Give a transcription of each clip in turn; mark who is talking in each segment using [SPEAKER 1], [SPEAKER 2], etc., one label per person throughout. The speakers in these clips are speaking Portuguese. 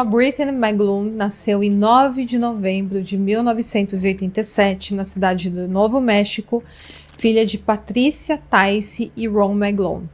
[SPEAKER 1] A Brittany McGloon nasceu em 9 de novembro de 1987 na cidade do Novo México, filha de Patricia Tice e Ron McGloon.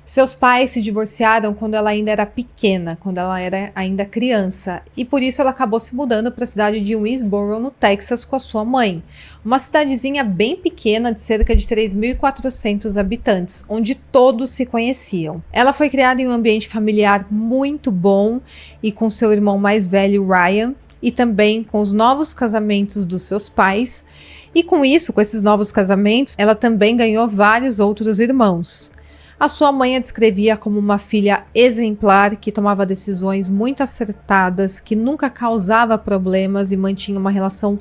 [SPEAKER 1] Seus pais se divorciaram quando ela ainda era pequena, quando ela era ainda criança, e por isso ela acabou se mudando para a cidade de Winnsboro, no Texas, com a sua mãe. Uma cidadezinha bem pequena de cerca de 3.400 habitantes, onde todos se conheciam. Ela foi criada em um ambiente familiar muito bom e com seu irmão mais velho, Ryan, e também com os novos casamentos dos seus pais. E com isso, com esses novos casamentos, ela também ganhou vários outros irmãos. A sua mãe a descrevia como uma filha exemplar, que tomava decisões muito acertadas, que nunca causava problemas e mantinha uma relação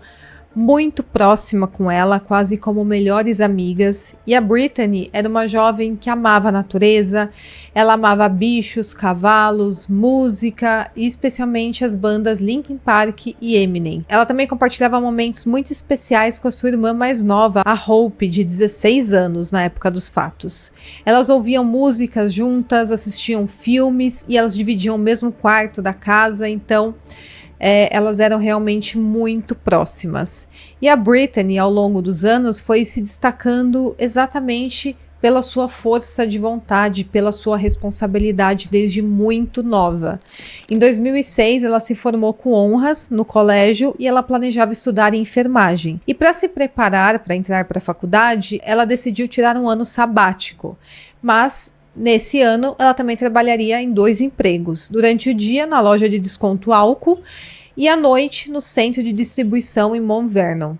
[SPEAKER 1] muito próxima com ela, quase como melhores amigas. E a Brittany era uma jovem que amava a natureza, ela amava bichos, cavalos, música e especialmente as bandas Linkin Park e Eminem. Ela também compartilhava momentos muito especiais com a sua irmã mais nova, a Hope, de 16 anos, na época dos fatos. Elas ouviam músicas juntas, assistiam filmes e elas dividiam o mesmo quarto da casa, então elas eram realmente muito próximas. E a Brittany, ao longo dos anos, foi se destacando exatamente pela sua força de vontade, pela sua responsabilidade desde muito nova. Em 2006, ela se formou com honras no colégio e ela planejava estudar em enfermagem. E para se preparar para entrar para a faculdade, ela decidiu tirar um ano sabático. Mas nesse ano, ela também trabalharia em 2 empregos. Durante o dia, na loja de desconto álcool, e à noite, no centro de distribuição em Mount Vernon.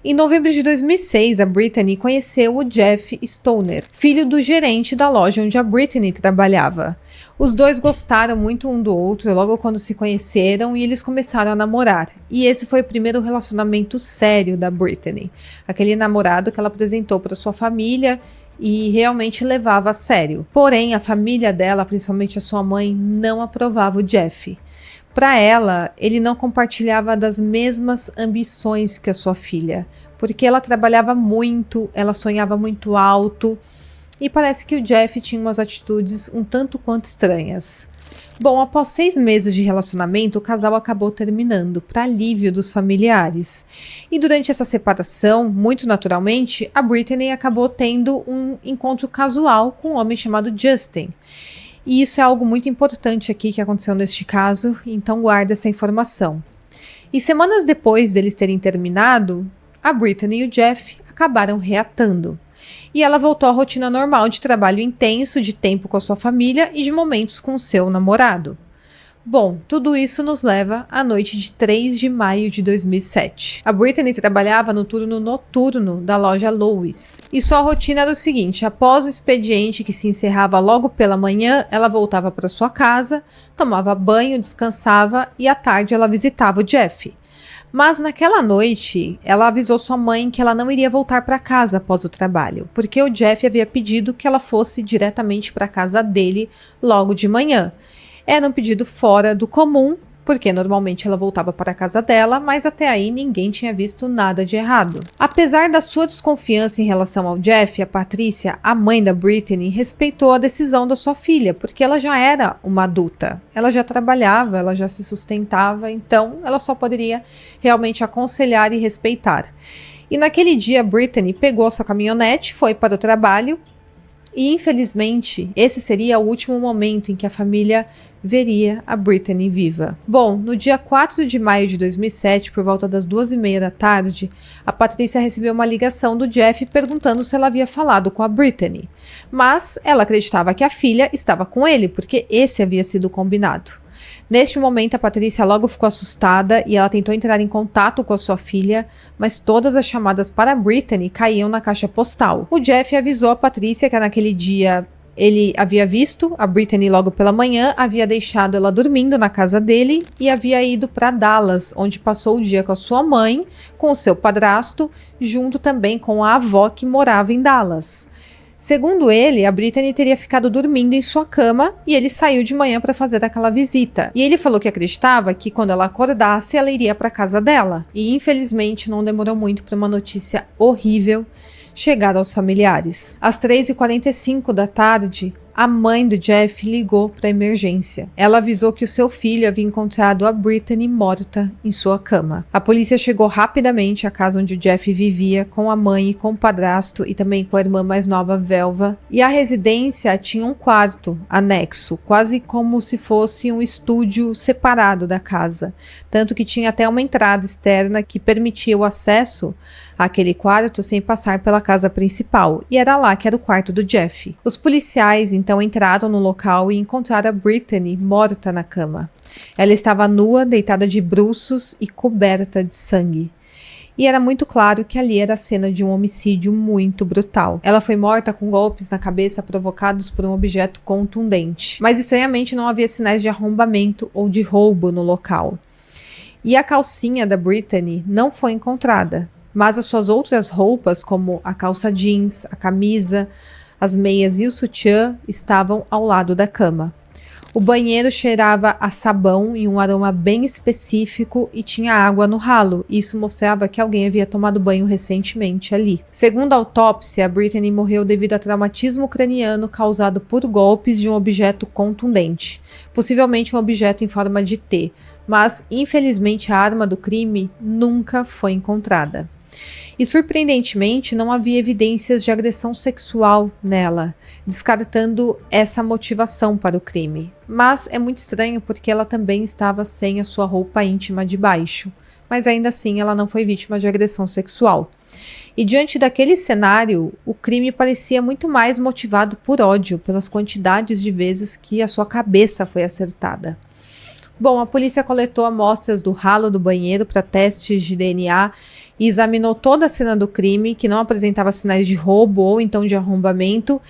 [SPEAKER 1] Em novembro de 2006, a Brittany conheceu o Jeff Stoner, filho do gerente da loja onde a Brittany trabalhava. Os dois gostaram muito um do outro logo quando se conheceram e eles começaram a namorar. E esse foi o primeiro relacionamento sério da Brittany. Aquele namorado que ela apresentou para sua família e realmente levava a sério. Porém, a família dela, principalmente a sua mãe, não aprovava o Jeff. Para ela, ele não compartilhava das mesmas ambições que a sua filha, porque ela trabalhava muito, ela sonhava muito alto, e parece que o Jeff tinha umas atitudes um tanto quanto estranhas. Bom, após 6 meses de relacionamento, o casal acabou terminando, para alívio dos familiares. E durante essa separação, muito naturalmente, a Brittany acabou tendo um encontro casual com um homem chamado Justin. E isso é algo muito importante aqui que aconteceu neste caso, então guarda essa informação. E semanas depois deles terem terminado, a Brittany e o Jeff acabaram reatando. E ela voltou à rotina normal de trabalho intenso, de tempo com a sua família e de momentos com o seu namorado. Bom, tudo isso nos leva à noite de 3 de maio de 2007. A Brittany trabalhava no turno noturno da loja Lowe's. E sua rotina era o seguinte: após o expediente que se encerrava logo pela manhã, ela voltava para sua casa, tomava banho, descansava e à tarde ela visitava o Jeff. Mas naquela noite, ela avisou sua mãe que ela não iria voltar para casa após o trabalho, porque o Jeff havia pedido que ela fosse diretamente para a casa dele logo de manhã. Era um pedido fora do comum, porque normalmente ela voltava para a casa dela, mas até aí ninguém tinha visto nada de errado. Apesar da sua desconfiança em relação ao Jeff, a Patrícia, a mãe da Brittany, respeitou a decisão da sua filha, porque ela já era uma adulta. Ela já trabalhava, ela já se sustentava, então ela só poderia realmente aconselhar e respeitar. E naquele dia, a Brittany pegou sua caminhonete, foi para o trabalho, e infelizmente, esse seria o último momento em que a família veria a Brittany viva. Bom, no dia 4 de maio de 2007, por volta das 2h30 da tarde, a Patrícia recebeu uma ligação do Jeff perguntando se ela havia falado com a Brittany. Mas ela acreditava que a filha estava com ele, porque esse havia sido combinado. Neste momento, a Patrícia logo ficou assustada e ela tentou entrar em contato com a sua filha, mas todas as chamadas para a Brittany caíam na caixa postal. O Jeff avisou a Patrícia que naquele dia ele havia visto a Brittany logo pela manhã, havia deixado ela dormindo na casa dele e havia ido para Dallas, onde passou o dia com a sua mãe, com o seu padrasto, junto também com a avó que morava em Dallas. Segundo ele, a Brittany teria ficado dormindo em sua cama e ele saiu de manhã para fazer aquela visita. E ele falou que acreditava que quando ela acordasse, ela iria para a casa dela. E infelizmente não demorou muito para uma notícia horrível chegar aos familiares. Às 3h45 da tarde, a mãe do Jeff ligou para a emergência. Ela avisou que o seu filho havia encontrado a Brittany morta em sua cama. A polícia chegou rapidamente à casa onde o Jeff vivia, com a mãe e com o padrasto e também com a irmã mais nova, Velva. E a residência tinha um quarto anexo, quase como se fosse um estúdio separado da casa. Tanto que tinha até uma entrada externa que permitia o acesso àquele quarto sem passar pela casa principal. E era lá que era o quarto do Jeff. Os policiais então entraram no local e encontraram a Brittany morta na cama. Ela estava nua, deitada de bruços e coberta de sangue. E era muito claro que ali era a cena de um homicídio muito brutal. Ela foi morta com golpes na cabeça provocados por um objeto contundente. Mas estranhamente não havia sinais de arrombamento ou de roubo no local. E a calcinha da Brittany não foi encontrada, mas as suas outras roupas, como a calça jeans, a camisa, as meias e o sutiã, estavam ao lado da cama. O banheiro cheirava a sabão e um aroma bem específico e tinha água no ralo. Isso mostrava que alguém havia tomado banho recentemente ali. Segundo a autópsia, a Brittany morreu devido a traumatismo craniano causado por golpes de um objeto contundente, possivelmente um objeto em forma de T, mas infelizmente a arma do crime nunca foi encontrada. E surpreendentemente não havia evidências de agressão sexual nela, descartando essa motivação para o crime. Mas é muito estranho porque ela também estava sem a sua roupa íntima de baixo, mas ainda assim ela não foi vítima de agressão sexual. E diante daquele cenário, o crime parecia muito mais motivado por ódio, pelas quantidades de vezes que a sua cabeça foi acertada. Bom, a polícia coletou amostras do ralo do banheiro para testes de DNA e examinou toda a cena do crime, que não apresentava sinais de roubo ou então de arrombamento,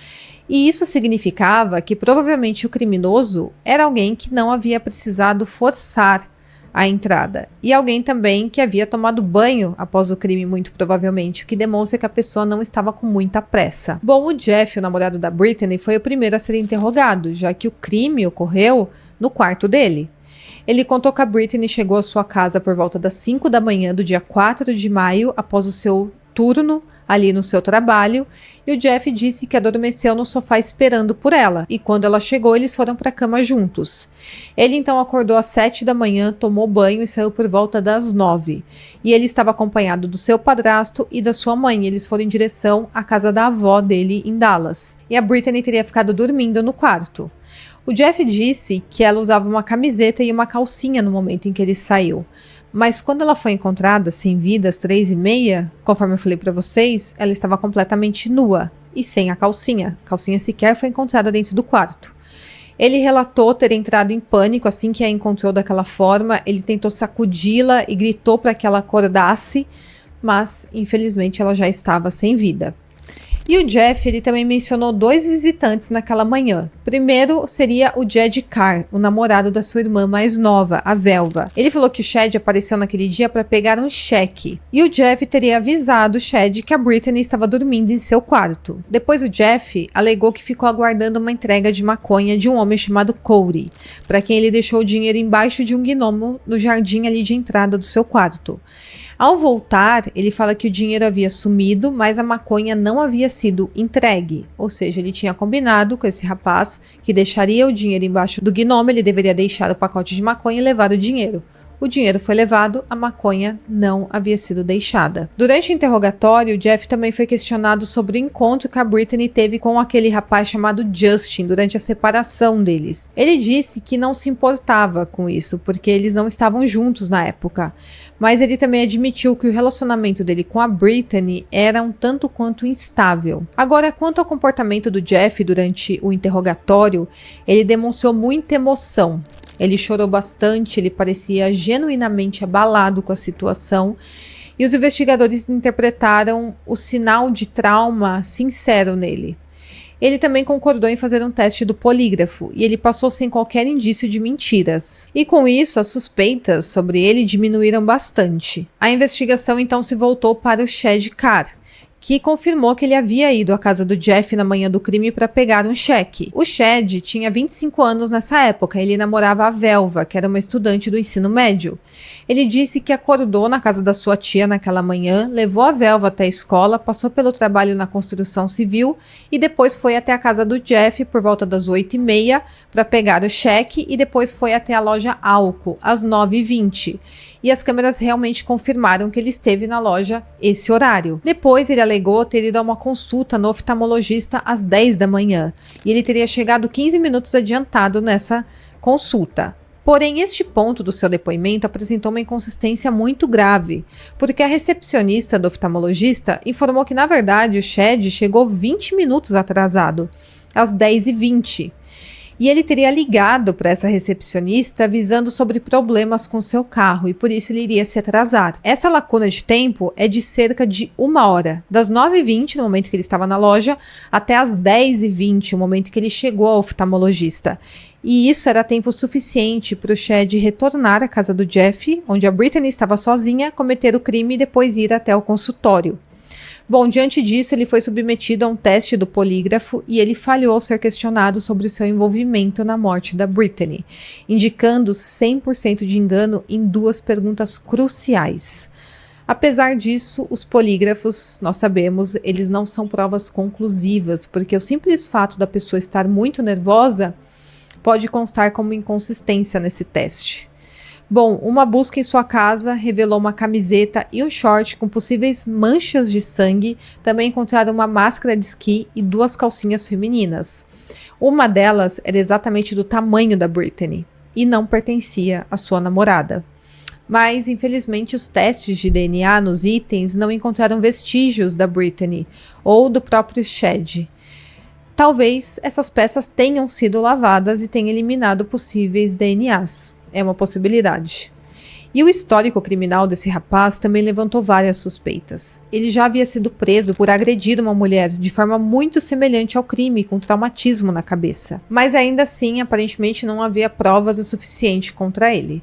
[SPEAKER 1] e isso significava que provavelmente o criminoso era alguém que não havia precisado forçar a entrada, e alguém também que havia tomado banho após o crime, muito provavelmente, o que demonstra que a pessoa não estava com muita pressa. Bom, o Jeff, o namorado da Brittany, foi o primeiro a ser interrogado, já que o crime ocorreu no quarto dele. Ele contou que a Brittany chegou à sua casa por volta das 5 da manhã do dia 4 de maio, após o seu turno ali no seu trabalho, e o Jeff disse que adormeceu no sofá esperando por ela, e quando ela chegou, eles foram para a cama juntos. Ele então acordou às 7 da manhã, tomou banho e saiu por volta das 9, e ele estava acompanhado do seu padrasto e da sua mãe. Eles foram em direção à casa da avó dele em Dallas, e a Brittany teria ficado dormindo no quarto. O Jeff disse que ela usava uma camiseta e uma calcinha no momento em que ele saiu, mas quando ela foi encontrada sem vida às 3h30, conforme eu falei para vocês, ela estava completamente nua e sem a calcinha. A calcinha sequer foi encontrada dentro do quarto. Ele relatou ter entrado em pânico assim que a encontrou daquela forma. Ele tentou sacudi-la e gritou para que ela acordasse, mas infelizmente ela já estava sem vida. E o Jeff, ele também mencionou 2 visitantes naquela manhã. Primeiro seria o Jed Carr, o namorado da sua irmã mais nova, a Velva. Ele falou que o Chad apareceu naquele dia para pegar um cheque. E o Jeff teria avisado o Chad que a Brittany estava dormindo em seu quarto. Depois o Jeff alegou que ficou aguardando uma entrega de maconha de um homem chamado Cody, para quem ele deixou o dinheiro embaixo de um gnomo no jardim ali de entrada do seu quarto. Ao voltar, ele fala que o dinheiro havia sumido, mas a maconha não havia sido entregue. Ou seja, ele tinha combinado com esse rapaz que deixaria o dinheiro embaixo do gnomo, ele deveria deixar o pacote de maconha e levar o dinheiro. O dinheiro foi levado, a maconha não havia sido deixada. Durante o interrogatório, Jeff também foi questionado sobre o encontro que a Brittany teve com aquele rapaz chamado Justin durante a separação deles. Ele disse que não se importava com isso, porque eles não estavam juntos na época. Mas ele também admitiu que o relacionamento dele com a Brittany era um tanto quanto instável. Agora, quanto ao comportamento do Jeff durante o interrogatório, ele demonstrou muita emoção. Ele chorou bastante, ele parecia genuinamente abalado com a situação, e os investigadores interpretaram o sinal de trauma sincero nele. Ele também concordou em fazer um teste do polígrafo, e ele passou sem qualquer indício de mentiras. E com isso, as suspeitas sobre ele diminuíram bastante. A investigação então se voltou para o Chad Carr, que confirmou que ele havia ido à casa do Jeff na manhã do crime para pegar um cheque. O Chad tinha 25 anos nessa época, ele namorava a Velva, que era uma estudante do ensino médio. Ele disse que acordou na casa da sua tia naquela manhã, levou a Velva até a escola, passou pelo trabalho na construção civil e depois foi até a casa do Jeff por volta das 8h30 para pegar o cheque e depois foi até a loja Alco às 9h20. E as câmeras realmente confirmaram que ele esteve na loja esse horário. Depois ele alegou ter ido a uma consulta no oftalmologista às 10 da manhã e ele teria chegado 15 minutos adiantado nessa consulta. Porém, este ponto do seu depoimento apresentou uma inconsistência muito grave, porque a recepcionista do oftalmologista informou que, na verdade, o Chad chegou 20 minutos atrasado, às 10h20. E ele teria ligado para essa recepcionista avisando sobre problemas com seu carro e por isso ele iria se atrasar. Essa lacuna de tempo é de cerca de 1 hora, das 9h20, no momento que ele estava na loja, até as 10h20, o momento que ele chegou ao oftalmologista. E isso era tempo suficiente para o Chad retornar à casa do Jeff, onde a Brittany estava sozinha, cometer o crime e depois ir até o consultório. Bom, diante disso, ele foi submetido a um teste do polígrafo e ele falhou ao ser questionado sobre o seu envolvimento na morte da Brittany, indicando 100% de engano em 2 perguntas cruciais. Apesar disso, os polígrafos, nós sabemos, eles não são provas conclusivas, porque o simples fato da pessoa estar muito nervosa pode constar como inconsistência nesse teste. Bom, uma busca em sua casa revelou uma camiseta e um short com possíveis manchas de sangue. Também encontraram uma máscara de esqui e 2 calcinhas femininas. Uma delas era exatamente do tamanho da Brittany e não pertencia à sua namorada. Mas, infelizmente, os testes de DNA nos itens não encontraram vestígios da Brittany ou do próprio Chad. Talvez essas peças tenham sido lavadas e tenham eliminado possíveis DNAs. É uma possibilidade. E o histórico criminal desse rapaz também levantou várias suspeitas. Ele já havia sido preso por agredir uma mulher de forma muito semelhante ao crime, com traumatismo na cabeça. Mas ainda assim, aparentemente não havia provas o suficiente contra ele.